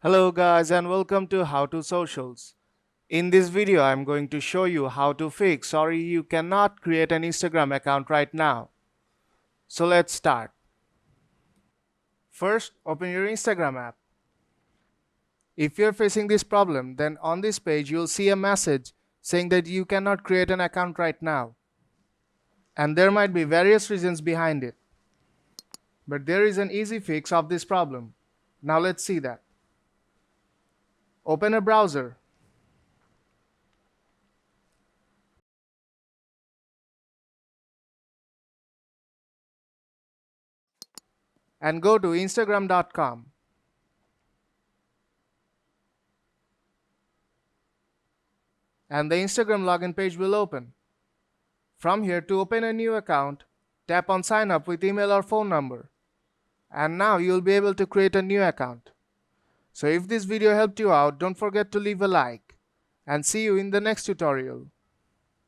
Hello guys and welcome to How to Socials. In this video I'm going to show you how to fix you cannot create an Instagram account right now. So let's start. First, open your Instagram app. If you're facing this problem, then on this page you'll see a message saying that you cannot create an account right now. And there might be various reasons behind it. But there is an easy fix of this problem. Now let's see that. Open a browser. And go to Instagram.com. And the Instagram login page will open. From here, to open a new account, tap on sign up with email or phone number. And now you'll be able to create a new account. So if this video helped you out, don't forget to leave a like. And see you in the next tutorial.